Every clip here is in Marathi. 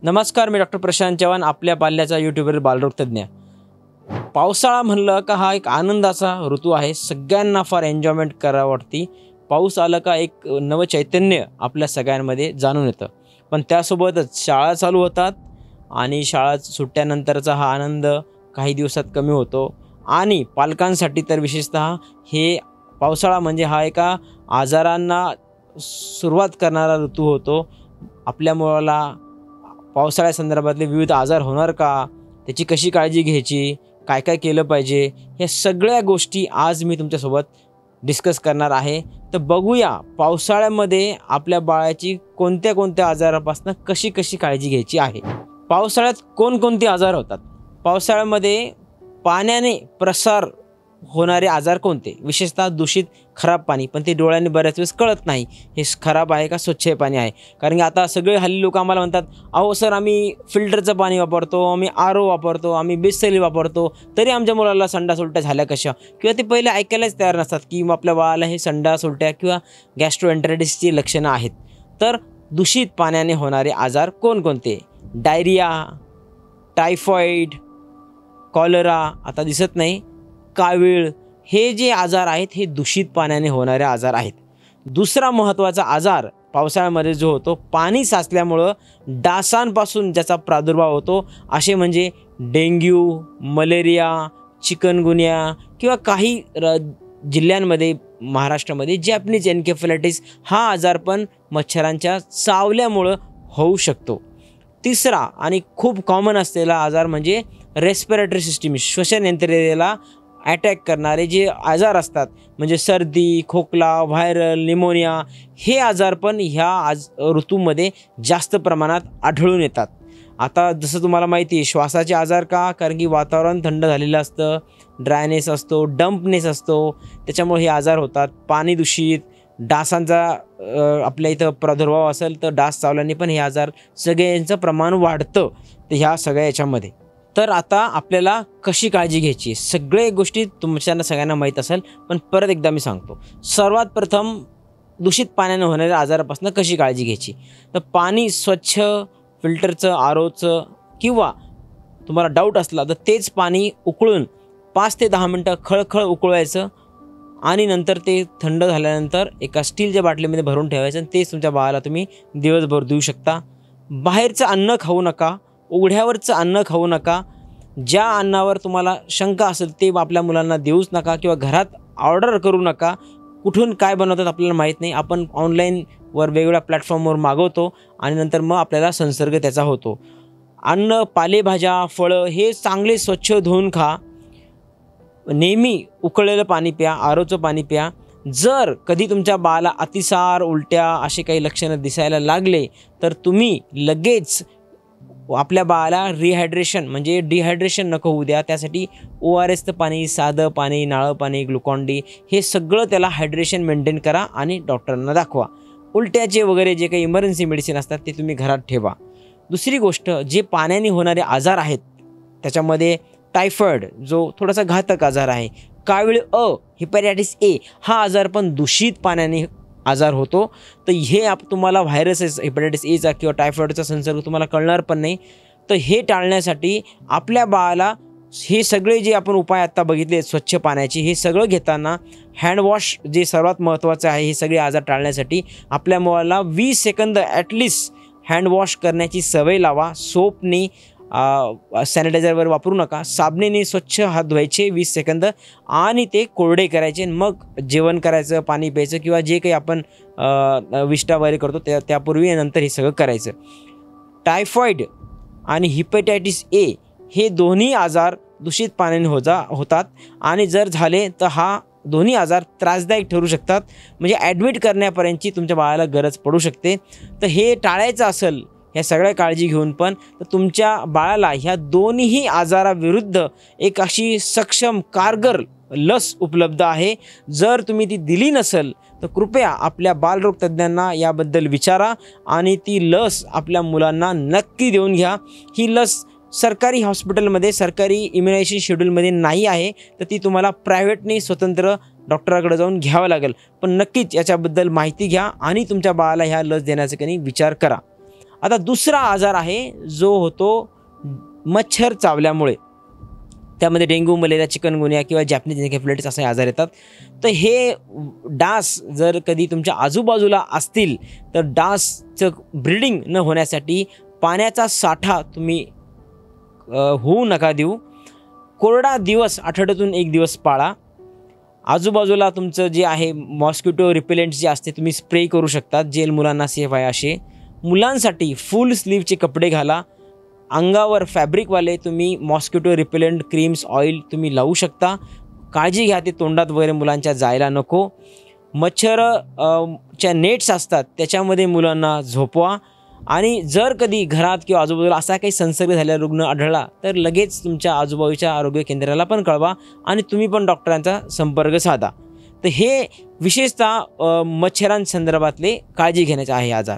नमस्कार, मी डॉक्टर प्रशांत चव्हाण, आपल्या पाल्याचा यूट्यूबवर बालरोग तज्ञ। पावसाळा म्हणलं का हा एक आनंदाचा ऋतू आहे, सगळ्यांना फार एन्जॉयमेंट करावं वाटते। पाऊस आला का एक नवचैतन्य आपल्या सगळ्यांमध्ये जाणून येतं। पण त्यासोबतच शाळा चालू होतात आणि शाळा सुट्ट्यानंतरचा हा आनंद काही दिवसात कमी होतो आणि पालकांसाठी तर विशेषतः हे पावसाळा म्हणजे हा एका आजारांना सुरुवात करणारा ऋतू होतो। आपल्या मुलाला पावसाळ्यासंदर्भातले विविध आजार होणार का, त्याची कशी काळजी घ्यायची, काय काय केलं पाहिजे, या सगळ्या गोष्टी आज मी तुमच्यासोबत डिस्कस करणार आहे। तर बघूया पावसाळ्यामध्ये आपल्या बाळाची कोणत्या कोणत्या आजारापासून कशी कशी काळजी घ्यायची आहे। पावसाळ्यात कोणकोणते आजार होतात? पावसाळ्यामध्ये पाण्याने प्रसार होणारे आजार कोणते? विशेषतः दूषित खराब पाणी, पण ते डोळ्यांनी बऱ्याच वेळेस कळत नाही हे खराब आहे का स्वच्छ पाणी आहे। कारण की आता सगळे हल्ली लोक आम्हाला म्हणतात, अहो सर आम्ही फिल्टरचं पाणी वापरतो, आम्ही आरो वापरतो, आम्ही बिसलेरी वापरतो, तरी आमच्या मुलाला संडास उलट्या झाल्या कशा? किंवा ते पहिले ऐकायलाच तयार नसतात की आपल्या बाळाला हे संडास उलट्या किंवा गॅस्ट्रोएंटरायटिसची लक्षणं आहेत। तर दूषित पाण्याने होणारे आजार कोणकोणते? डायरिया, टायफॉइड, कॉलरा आता दिसत नाही, कावीळ, हे जे आजार आहेत हे दूषित पाण्याने होणारे आजार आहेत। दुसरा महत्त्वाचा आजार पावसाळ्यामध्ये जो होतो, पाणी साचल्यामुळं डासांपासून ज्याचा प्रादुर्भाव होतो, असे म्हणजे डेंग्यू, मलेरिया, चिकनगुनिया किंवा काही जिल्ह्यांमध्ये महाराष्ट्रामध्ये जॅपनीज एन्केफेलायटिस हा आजार पण मच्छरांच्या चावल्यामुळं होऊ शकतो। तिसरा आणि खूप कॉमन असलेला आजार म्हणजे रेस्पिरेटरी सिस्टीम, श्वसन यंत्रणेला अटॅक करणारे जे आजार असतात, म्हणजे सर्दी, खोकला, व्हायरल, निमोनिया, हे आजार पण ह्या ऋतूमध्ये जास्त प्रमाणात आढळून येतात। आता जसं तुम्हाला माहिती आहे, श्वासाचे आजार का? कारण की वातावरण थंड झालेलं असतं, ड्रायनेस असतो, डंपनेस असतो, त्याच्यामुळे हे आजार होतात। पाणी दूषित, डासांचा आपल्या इथं प्रादुर्भाव असेल तर डास चावल्याने पण हे आजार सगळ्यांचं प्रमाण वाढतं तर ह्या सगळ्या याच्यामध्ये। तर आता आपल्याला कशी काळजी घ्यायची, सगळे गोष्टी तुमच्यांना सगळ्यांना माहीत असेल, पण परत एकदा मी सांगतो। सर्वात प्रथम दूषित पाण्याने होणाऱ्या आजारापासून कशी काळजी घ्यायची, तर पाणी स्वच्छ फिल्टरचं, आरोचं, किंवा तुम्हाला डाऊट असला तर तेच पाणी उकळून 5 ते 10 मिनटं खळखळ उकळवायचं आणि नंतर ते थंड झाल्यानंतर एका स्टीलच्या बाटलीमध्ये भरून ठेवायचं आणि तेच तुमच्या बाळाला तुम्ही दिवसभर देऊ शकता। बाहेरचं अन्न खाऊ नका, उघड्यावरचं अन्न खाऊ नका, ज्या अन्नावर तुम्हाला शंका असेल ते आपल्या मुलांना देऊच नका किंवा घरात ऑर्डर करू नका। कुठून काय बनवतात आपल्याला माहीत नाही, आपण ऑनलाईनवर वेगवेगळ्या प्लॅटफॉर्मवर मागवतो आणि नंतर मग आपल्याला संसर्ग त्याचा होतो। अन्न, पालेभाज्या, फळं हे चांगले स्वच्छ धुवून खा। नेहमी उकळलेलं पाणी प्या, आरोचं पाणी प्या। जर कधी तुमच्या बाळाला अतिसार, उलट्या असे काही लक्षणं दिसायला लागले तर तुम्ही लगेच आपल्या बाळाला रिहायड्रेशन म्हणजे डिहायड्रेशन नको होऊ द्या, त्यासाठी ORSचं पाणी, साधं पाणी, नारळ पाणी, ग्लुकॉन डी, हे सगळं त्याला हायड्रेशन मेंटेन करा आणि डॉक्टरांना दाखवा। उलट्याचे वगैरे जे काही इमर्जन्सी मेडिसिन असतात ते तुम्ही घरात ठेवा। दुसरी गोष्ट, जे पाण्याने होणारे आजार आहेत त्याच्यामध्ये टायफॉइड जो थोडासा घातक आजार आहे, कावीळ अ, हेपॅटायटिस ए हा आजार पण दूषित पाण्याने आजार होतो। तर हे तुम्हाला व्हायरसेस, हेपॅटायटिस एचा किंवा टायफॉइडचा संसर्ग तुम्हाला कळणार पण नाही। तर हे टाळण्यासाठी आपल्या बाळाला हे सगळे जे आपण उपाय आत्ता बघितले स्वच्छ पाण्याची, हे सगळं घेताना हँडवॉश जे सर्वात महत्त्वाचं आहे, हे सगळे आजार टाळण्यासाठी आपल्या मुलाला 20 सेकंद ॲटलिस्ट हँडवॉश करण्याची सवय लावा। सोपनी, सॅनिटायझरवर वापरू नका, साबणेने स्वच्छ हात धुवायचे 20 सेकंद आणि ते कोरडे करायचे, मग जेवण करायचं, पाणी प्यायचं किंवा जे काही आपण विष्टा वगैरे करतो त्यापूर्वी नंतर हे सगळं करायचं। टायफॉइड आणि हिपॅटायटिस ए हे दोन्ही आजार दूषित पाण्याने होतात आणि जर झाले तर हा दोन्ही आजार त्रासदायक ठरू शकतात, म्हणजे ॲडमिट करण्यापर्यंतची तुमच्या बाळाला गरज पडू शकते। तर हे टाळायचं असेल ह्या सगळ्या काळजी घेऊन पण, तर तुमच्या बाळाला ह्या दोन्ही आजाराविरुद्ध एक अशी सक्षम, कारगर लस उपलब्ध आहे। जर तुम्ही ती दिली नसेल तर कृपया आपल्या बालरोग तज्ज्ञांना याबद्दल विचारा आणि ती लस आपल्या मुलांना नक्की देऊन घ्या। ही लस सरकारी हॉस्पिटलमध्ये, सरकारी इम्युनायझेशन शेड्यूलमध्ये नाही आहे, तर ती तुम्हाला प्रायव्हेटने स्वतंत्र डॉक्टराकडे जाऊन घ्यावं लागेल। पण नक्कीच याच्याबद्दल माहिती घ्या आणि तुमच्या बाळाला ह्या लस देण्याचा विचार करा। आता दुसरा आजार आहे जो होतो मच्छर चावल्यामुळे, त्यामध्ये डेंग्यू, मलेरिया, चिकनगुनिया किंवा जॅपनीज एन्केफेलायटिस असे आजार येतात. तर हे डास जर कधी तुमच्या आजूबाजूला असतील तर डासचं ब्रीडिंग न होण्यासाठी पाण्याचा साठा तुम्ही होऊ नका देऊ. कोरडा दिवस आठवड्यातून 1 दिवस पाळा. आजूबाजूला तुमचं जे आहे मॉस्किटो रिपेलेंट जे असते तुम्ही स्प्रे करू शकता, जेल मुलांना सेफ आहे असे. मुलांसाठी फुल स्लीवचे कपडे घाला. अंगावर फॅब्रिकवाले तुम्ही मॉस्किटो रिपेलेंट क्रीम्स, ऑइल तुम्ही लावू शकता. काळजी घ्या ते तोंडात वगैरे मुलांच्या जायला नको. च्या नेट्स असतात त्याच्यामध्ये मुलांना झोपवा. आणि जर कधी घरात किंवा आजूबाजूला असा काही संसर्ग झालेला रुग्ण आढळला तर लगेच तुमच्या आजूबाजूच्या आरोग्य केंद्राला पण कळवा आणि तुम्ही पण डॉक्टरांचा संपर्क साधा. तर हे विशेषतः मच्छरांसंदर्भातले काळजी घेण्याचे आहे आजार.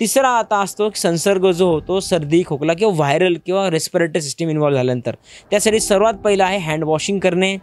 तिसरा आता असतो संसर्ग जो होतो सर्दी, खोकला किंवा व्हायरल किंवा रेस्पिरेटरी सिस्टीम इन्व्हॉल्व झाल्यानंतर. त्यासाठी सर्वात पहिलं आहे हँड वॉशिंग करणे.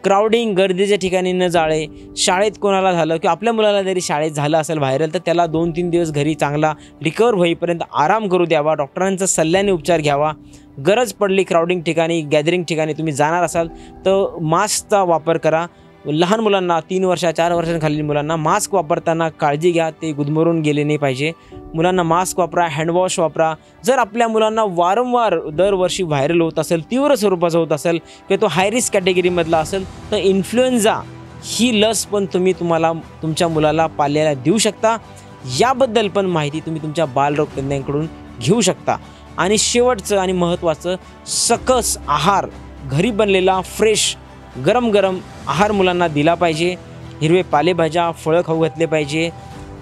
क्राउडिंग, गर्दीच्या ठिकाणी न जाळे. शाळेत कोणाला झालं किंवा आपल्या मुलाला जरी शाळेत झालं असेल व्हायरल तर त्याला 2-3 दिवस घरी चांगला रिकवर होईपर्यंत आराम करू द्यावा. डॉक्टरांचा सल्ल्याने उपचार घ्यावा. गरज पडली क्राउडिंग ठिकाणी, गॅदरिंग ठिकाणी तुम्ही जाणार असाल तर मास्कचा वापर करा. लहान मुलांना 3 वर्ष 4 वर्षांखालील मुलांना मास्क वापरताना काळजी घ्या, ते गुदमरून गेले नाही पाहिजे. मुलांना मास्क वापरा, हँडवॉश वापरा. जर आपल्या मुलांना वारंवार दरवर्षी व्हायरल होत असेल, तीव्र स्वरूपाचं होत असेल किंवा तो हाय रिस्क कॅटेगरीमधला असेल तर इन्फ्लुएन्झा ही लस पण तुम्हाला तुमच्या मुलाला पाल्याला देऊ शकता. याबद्दल पण माहिती तुम्ही तुमच्या बालरोग तज्ज्ञांकडून घेऊ शकता. आणि शेवटचं आणि महत्त्वाचं, सकस आहार, घरी बनलेला फ्रेश गरम गरम आहार मुलांना दिला पाहिजे. हिरवे पालेभाज्या, फळं खाऊ घातले पाहिजे.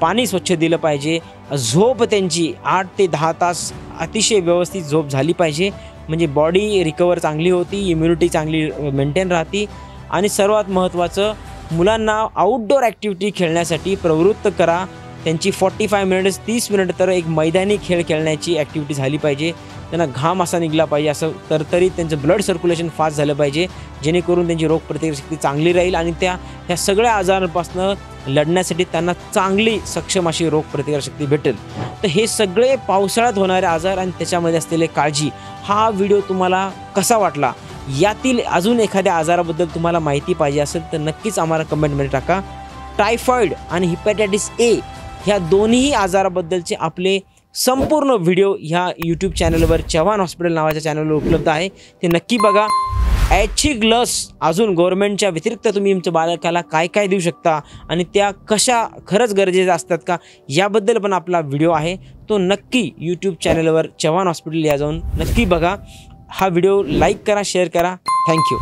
पाणी स्वच्छ दिलं पाहिजे. झोप त्यांची 8 ते 10 तास अतिशय व्यवस्थित झोप झाली पाहिजे. म्हणजे बॉडी रिकवर चांगली होती, इम्युनिटी चांगली मेंटेन राहते. आणि सर्वात महत्त्वाचं, मुलांना आउटडोर ॲक्टिव्हिटी खेळण्यासाठी प्रवृत्त करा. त्यांची 45 मिनिट्स 30 मिनिट तर एक मैदानी खेळ खेळण्याची ॲक्टिव्हिटी झाली पाहिजे. त्यांना घाम असा निघला पाहिजे, असं तरतरीत त्यांचं ब्लड सर्क्युलेशन फास्ट झालं पाहिजे, जेणेकरून त्यांची रोगप्रतिकारशक्ती चांगली राहील आणि ह्या सगळ्या आजारांपासून लढण्यासाठी त्यांना चांगली सक्षम अशी रोगप्रतिकारशक्ती भेटेल. तर हे सगळे पावसाळ्यात होणारे आजार आणि त्याच्यामध्ये असलेले काळजी, हा व्हिडिओ तुम्हाला कसा वाटला? यातील अजून एखाद्या आजाराबद्दल तुम्हाला माहिती पाहिजे असेल तर नक्कीच आम्हाला कमेंटमध्ये टाका. टायफॉईड आणि हिपॅटायटिस ए ह्या दोन्ही आजाराबद्दलचे आपले संपूर्ण व्हिडिओ ह्या यूट्यूब चॅनलवर, चव्हाण हॉस्पिटल नावाच्या चॅनलवर उपलब्ध आहे. ते नक्की बघा. ऐच्छिक लस अजून गव्हर्नमेंटच्या व्यतिरिक्त तुम्ही तुमच्या बालकाला काय काय देऊ शकता आणि त्या कशा खरंच गरजेच्या असतात का, याबद्दल पण आपला व्हिडिओ आहे. तो नक्की यूट्यूब चॅनलवर चव्हाण हॉस्पिटल या जाऊन नक्की बघा. हा व्हिडिओ लाईक करा, शेअर करा. थँक्यू.